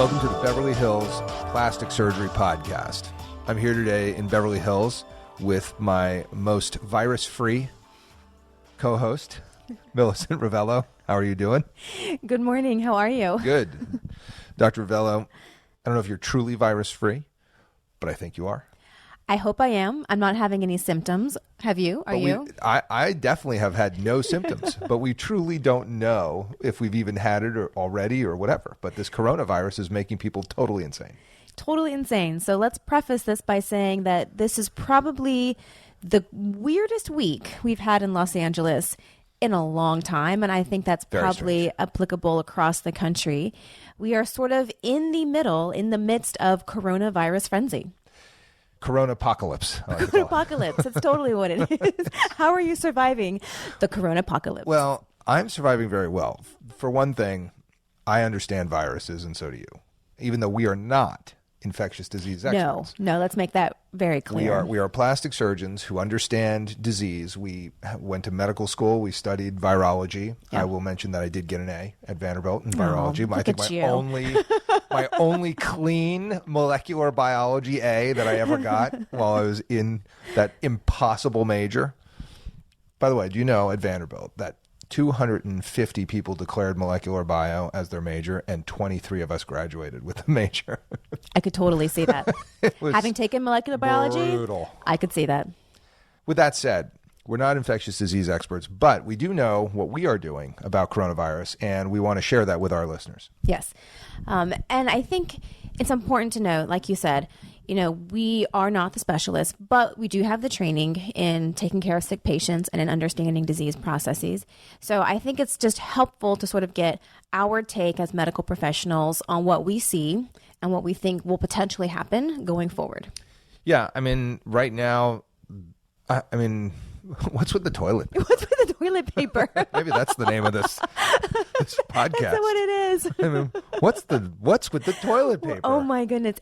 Welcome to the Beverly Hills Plastic Surgery Podcast. I'm here today in Beverly Hills with my most virus-free co-host, Millicent Rovelo. How are you doing? Good morning. How are you? Good. Dr. Rovelo, I don't know if you're truly virus-free, but I think you are. I hope I am. I'm not having any symptoms. Have you? Are you? I definitely have had no symptoms, but we truly don't know if we've even had it already or whatever. But this coronavirus is making people totally insane. Totally insane. So let's preface this by saying that this is probably the weirdest week we've had in Los Angeles in a long time. And I think that's probably applicable across the country. We are sort of in the midst of coronavirus frenzy. Corona-apocalypse. Corona-apocalypse. That's totally what it is. How are you surviving the corona-apocalypse? Well, I'm surviving very well. For one thing, I understand viruses, and so do you, even though we are not infectious disease experts. No, let's make that very clear. We are plastic surgeons who understand disease. We went to medical school. We studied virology. Yep. I will mention that I did get an A at Vanderbilt in virology. I think my only clean molecular biology A that I ever got while I was in that impossible major. By the way, do you know at Vanderbilt that 250 people declared molecular bio as their major, and 23 of us graduated with the major. I could totally see that. Having taken molecular biology, brutal. I could see that. With that said, we're not infectious disease experts, but we do know what we are doing about coronavirus, and we want to share that with our listeners. Yes. And I think it's important to note, like you said, we are not the specialists, but we do have the training in taking care of sick patients and in understanding disease processes. So I think it's just helpful to sort of get our take as medical professionals on what we see and what we think will potentially happen going forward. Yeah. I mean, right now, what's with the toilet? What's with the toilet paper? Maybe that's the name of this podcast. That's what it is. What's with the toilet paper? Oh my goodness.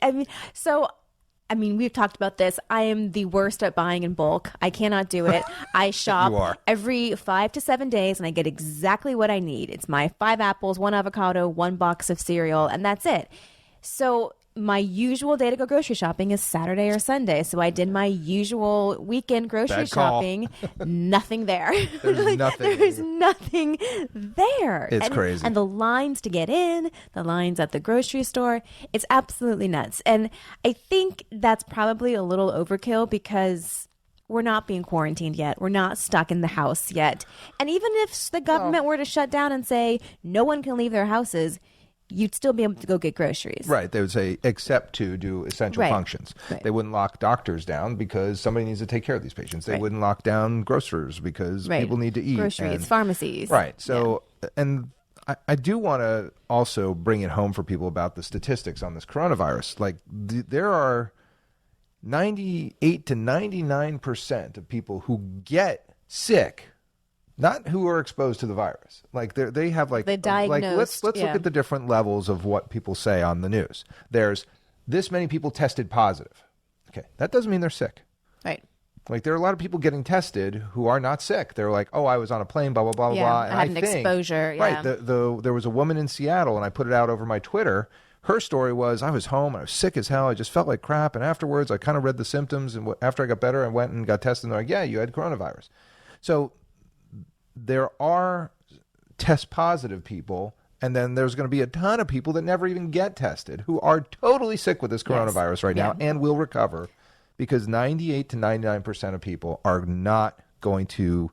We've talked about this. I am the worst at buying in bulk. I cannot do it. I shop every 5 to 7 days and I get exactly what I need. It's my 5 apples, 1 avocado, 1 box of cereal, and that's it. So my usual day to go grocery shopping is Saturday or Sunday. So I did my usual weekend grocery shopping. Nothing there. There's nothing. There's nothing there. It's crazy. And the lines to get in, the lines at the grocery store, it's absolutely nuts. And I think that's probably a little overkill because we're not being quarantined yet. We're not stuck in the house yet. And even if the government were to shut down and say no one can leave their houses, you'd still be able to go get groceries. Right. They would say, except to do essential functions. Right. They wouldn't lock doctors down because somebody needs to take care of these patients. They wouldn't lock down grocers because people need to eat. Groceries, pharmacies. Right. So, and I do want to also bring it home for people about the statistics on this coronavirus. Like, there are 98 to 99% of people who get sick, not who are exposed to the virus. Like they have they diagnosed. Let's look at the different levels of what people say on the news. There's this many people tested positive. Okay, that doesn't mean they're sick. Right. Like there are a lot of people getting tested who are not sick. They're like, oh, I was on a plane, blah blah blah blah. And I had an exposure. Yeah. Right. There was a woman in Seattle, and I put it out over my Twitter. Her story was, I was home, I was sick as hell, I just felt like crap, and afterwards I kind of read the symptoms, and after I got better, I went and got tested, and they're like, yeah, you had coronavirus. So there are test positive people, and then there's going to be a ton of people that never even get tested who are totally sick with this coronavirus right now and will recover, because 98 to 99% of people are not going to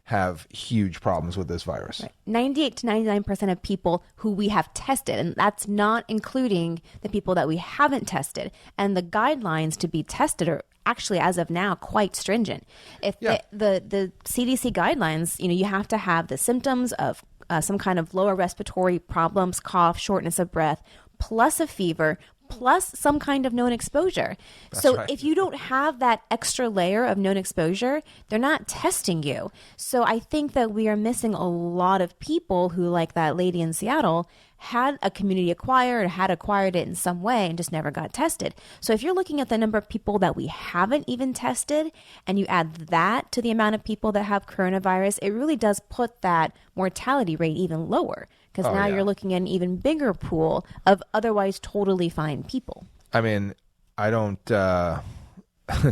have huge problems with this virus. Right. 98 to 99% of people who we have tested, and that's not including the people that we haven't tested. And the guidelines to be tested are actually, as of now, quite stringent. If the CDC guidelines, you have to have the symptoms of some kind of lower respiratory problems, cough, shortness of breath, plus a fever, plus some kind of known exposure. If you don't have that extra layer of known exposure, they're not testing you. So I think that we are missing a lot of people who, like that lady in Seattle, had a community acquired, had acquired it in some way and just never got tested. So if you're looking at the number of people that we haven't even tested and you add that to the amount of people that have coronavirus, it really does put that mortality rate even lower, because now yeah. you're looking at an even bigger pool of otherwise totally fine people. I mean, I don't, I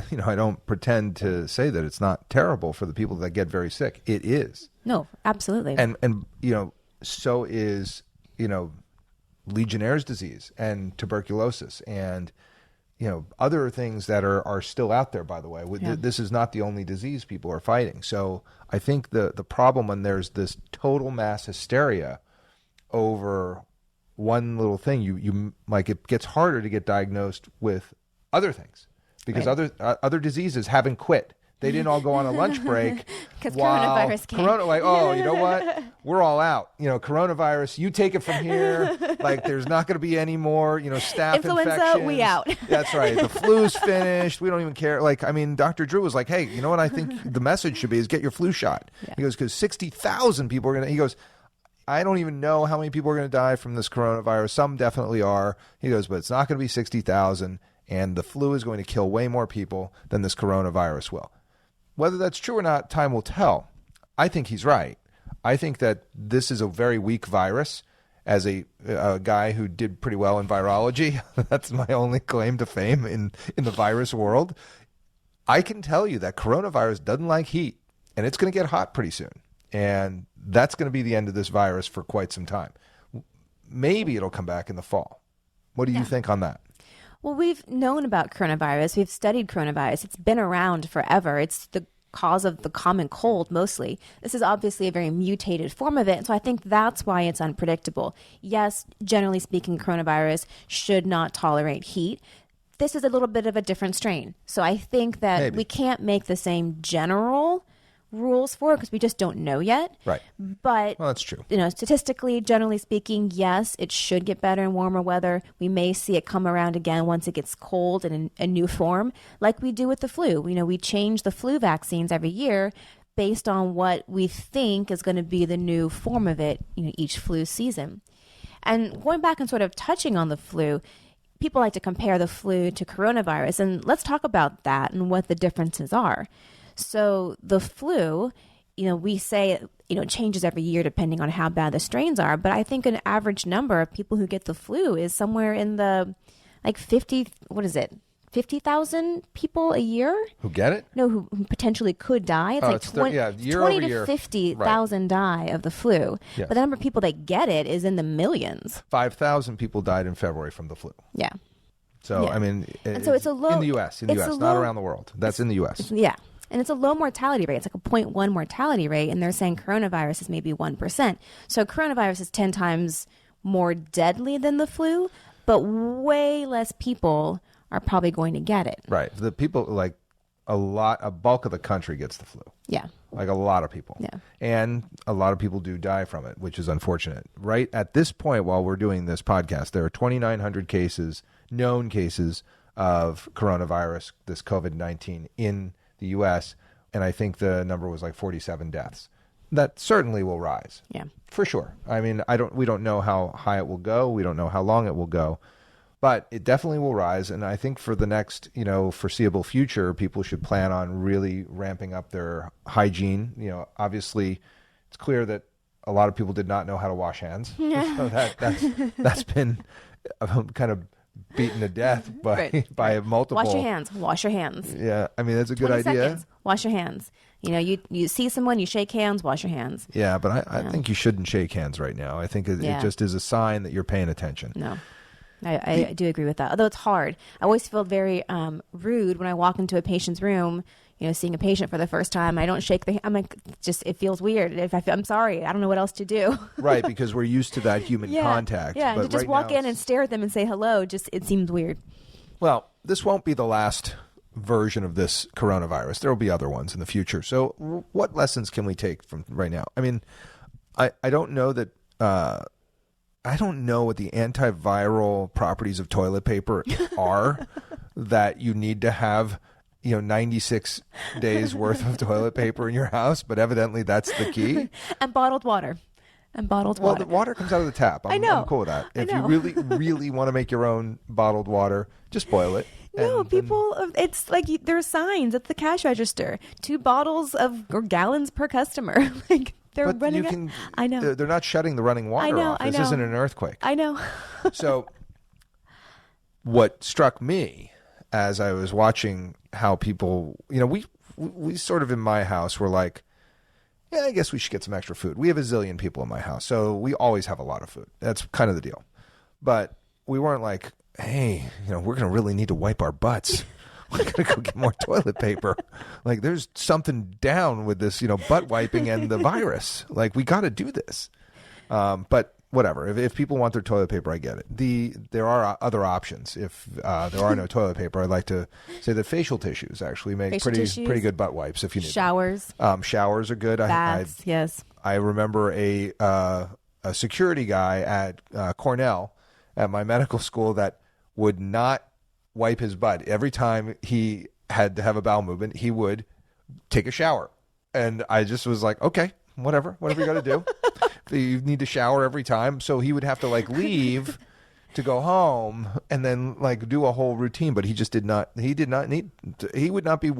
don't pretend to say that it's not terrible for the people that get very sick. It is. No, absolutely. And so is, Legionnaire's disease and tuberculosis and, other things that are still out there, by the way. This is not the only disease people are fighting. So I think the problem when there's this total mass hysteria over one little thing, you like, it gets harder to get diagnosed with other things because other diseases haven't quit. They didn't all go on a lunch break because coronavirus came. You know what? We're all out. Coronavirus, you take it from here. Like, there's not going to be any more, staph influenza, infections. we out. That's right. The flu's finished. We don't even care. Like, I mean, Dr. Drew was like, hey, you know what I think the message should be is get your flu shot. Yeah. He goes, because 60,000 people are going to, he goes, I don't even know how many people are going to die from this coronavirus. Some definitely are. He goes, but it's not going to be 60,000, and the flu is going to kill way more people than this coronavirus will. Whether that's true or not, time will tell. I think he's right. I think that this is a very weak virus. As a guy who did pretty well in virology, that's my only claim to fame in the virus world. I can tell you that coronavirus doesn't like heat, and it's going to get hot pretty soon. And that's going to be the end of this virus for quite some time. Maybe it'll come back in the fall. What do you think on that? Well, we've known about coronavirus. We've studied coronavirus. It's been around forever. It's the cause of the common cold mostly. This is obviously a very mutated form of it. So I think that's why it's unpredictable. Yes, generally speaking, coronavirus should not tolerate heat. This is a little bit of a different strain. So I think that we can't make the same general rules for it because we just don't know yet. Right. But well, that's true. Statistically, generally speaking, yes, it should get better in warmer weather. We may see it come around again once it gets cold and in a new form, like we do with the flu. We change the flu vaccines every year based on what we think is going to be the new form of it, each flu season. And going back and sort of touching on the flu, people like to compare the flu to coronavirus, and let's talk about that and what the differences are. So the flu, we say, changes every year depending on how bad the strains are. But I think an average number of people who get the flu is somewhere in the 50,000 people a year. Who get it? No, who potentially could die. It's 20 to 50,000 die of the flu. Yes. But the number of people that get it is in the millions. 5,000 people died in February from the flu. Yeah. So, yeah. I mean, so it's a low, in the U.S., not around the world. That's in the U.S. Yeah. And it's a low mortality rate. It's like a 0.1 mortality rate. And they're saying coronavirus is maybe 1%. So coronavirus is 10 times more deadly than the flu, but way less people are probably going to get it. Right. The people, like a bulk of the country gets the flu. Yeah. Like a lot of people. Yeah. And a lot of people do die from it, which is unfortunate. Right at this point, while we're doing this podcast, there are 2,900 known cases of coronavirus, this COVID-19 in the U.S., and I think the number was like 47 deaths. That certainly will rise. Yeah. For sure. I mean, we don't know how high it will go. We don't know how long it will go. But it definitely will rise, and I think for the next, foreseeable future, people should plan on really ramping up their hygiene. Obviously, it's clear that a lot of people did not know how to wash hands. Yeah. So that's been kind of beaten to death by multiple. Wash your hands. Wash your hands. Yeah, I mean, that's a good 20 idea. Seconds. Wash your hands. You see someone, you shake hands, wash your hands. Yeah, but I think you shouldn't shake hands right now. I think it just is a sign that you're paying attention. No. I do agree with that. Although it's hard. I always feel very rude when I walk into a patient's room, seeing a patient for the first time. I don't shake the hand. I'm like, it feels weird. I'm sorry. I don't know what else to do. Right, because we're used to that human contact. Yeah, but to just walk in and stare at them and say hello, it seems weird. Well, this won't be the last version of this coronavirus. There will be other ones in the future. So what lessons can we take from right now? I mean, I don't know that... I don't know what the antiviral properties of toilet paper are that you need to have, 96 days worth of toilet paper in your house, but evidently that's the key. And bottled water. Well, the water comes out of the tap. I know. I'm cool with that. If you really, really want to make your own bottled water, just boil it. No, it's like there are signs at the cash register. 2 bottles or gallons per customer. Like, They're But running. you can. I know. They're not shutting the running water off. This isn't an earthquake. I know. So, what struck me as I was watching how people, we sort of in my house were like, yeah, I guess we should get some extra food. We have a zillion people in my house, so we always have a lot of food. That's kind of the deal. But we weren't like, hey, we're going to really need to wipe our butts. We're going to go get more toilet paper. Like, there's something down with this, butt wiping and the virus. Like, we got to do this. But whatever. If people want their toilet paper, I get it. There are other options. If there are no toilet paper, I'd like to say that facial tissues actually make pretty good butt wipes if you need showers. Showers are good. Baths, yes. I remember a security guy at Cornell at my medical school that would not wipe his butt. Every time he had to have a bowel movement, he would take a shower. And I just was like, okay, whatever you got to do. You need to shower every time. So he would have to leave to go home and then do a whole routine. But he would not be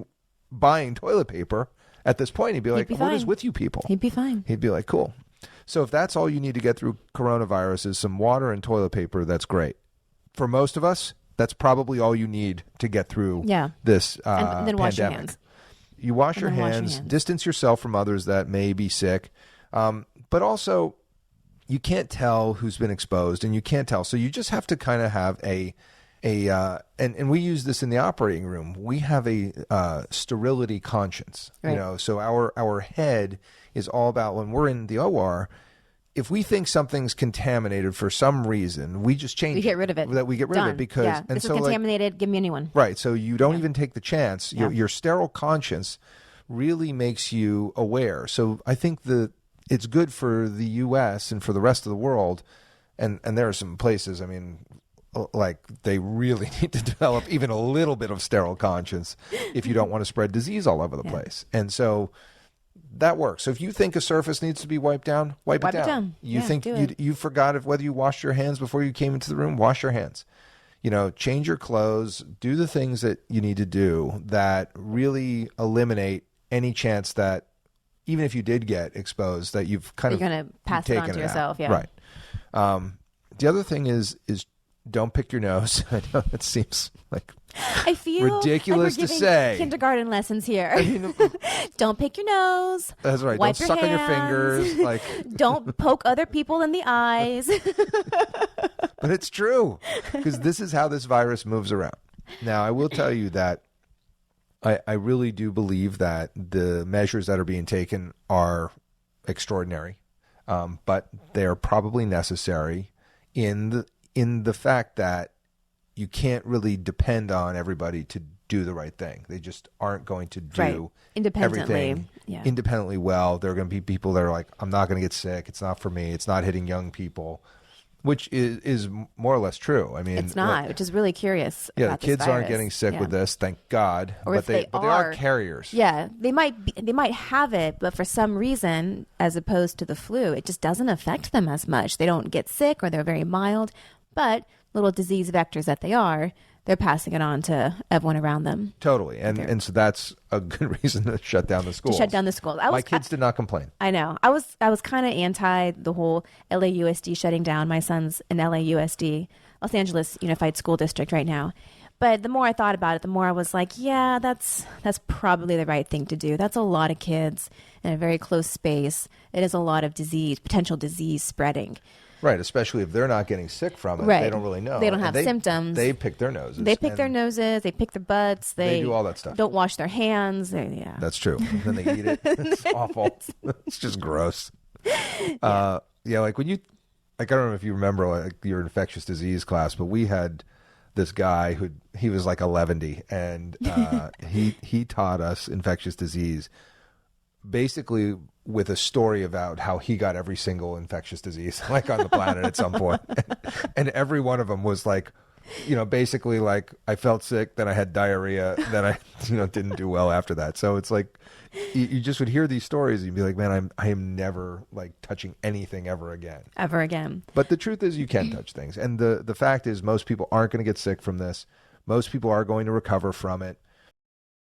buying toilet paper at this point. He'd be like, what is with you people? He'd be fine. He'd be like, cool. So if that's all you need to get through coronavirus is some water and toilet paper, that's great. For most of us, that's probably all you need to get through this and then pandemic. wash your hands. You wash your hands, distance yourself from others that may be sick. But also, you can't tell who's been exposed, and you can't tell. So you just have to kind of have and we use this in the operating room. We have a sterility conscience. Right. So our head is all about when we're in the OR. If we think something's contaminated for some reason, we just change. We get rid of it. We get rid of it because this is contaminated. Give me a new one. Right. So you don't even take the chance. Your sterile conscience really makes you aware. So I think it's good for the U.S. and for the rest of the world. And there are some places, they really need to develop even a little bit of sterile conscience if you don't want to spread disease all over the place. And so that works. So if you think a surface needs to be wiped down, wipe it down. You think you forgot whether you washed your hands before you came into the room, wash your hands. Change your clothes, do the things that you need to do that really eliminate any chance that even if you did get exposed, that you're going to pass it on to yourself. Yeah. Right. The other thing is don't pick your nose. I know it seems I feel ridiculous like we're to say. Kindergarten lessons here. Don't pick your nose. That's right. Wipe Don't suck hands. on your fingers. Don't poke other people in the eyes. But it's true because this is how this virus moves around. Now, I will tell you that I really do believe that the measures that are being taken are extraordinary, but they're probably necessary in the fact that you can't really depend on everybody to do the right thing. They just aren't going to do everything independently well. There are going to be people that are like, I'm not going to get sick. It's not for me. It's not hitting young people, which is more or less true. It's not, which is really curious. Yeah, about the kids this aren't virus. getting sick with this, thank God. Or they are carriers. Yeah, they might have it, but for some reason, as opposed to the flu, it just doesn't affect them as much. They don't get sick, or they're very mild. But little disease vectors that they are, they're passing it on to everyone around them. Totally. And so that's a good reason to shut down the schools. My kids did not complain. I know. I was kind of anti the whole LAUSD shutting down. My son's in LAUSD, Los Angeles Unified School District right now. But the more I thought about it, the more I was like, yeah, that's probably the right thing to do. That's a lot of kids in a very close space. It is a lot of potential disease spreading. Right, especially if they're not getting sick from it. Right. They don't really know. They don't have symptoms. They pick their noses. They pick their noses. They pick their butts. They do all that stuff. Don't wash their hands. That's true. And then they eat it. It's awful. It's just gross. When you, I don't know if you remember your infectious disease class, but we had this guy he was like 11, and he taught us infectious disease basically with a story about how he got every single infectious disease on the planet at some point. And every one of them was basically I felt sick, then I had diarrhea, then I didn't do well after that. So it's you just would hear these stories and you'd be like, man, I am never touching anything ever again. But the truth is you can touch things. And the fact is most people aren't going to get sick from this. Most people are going to recover from it.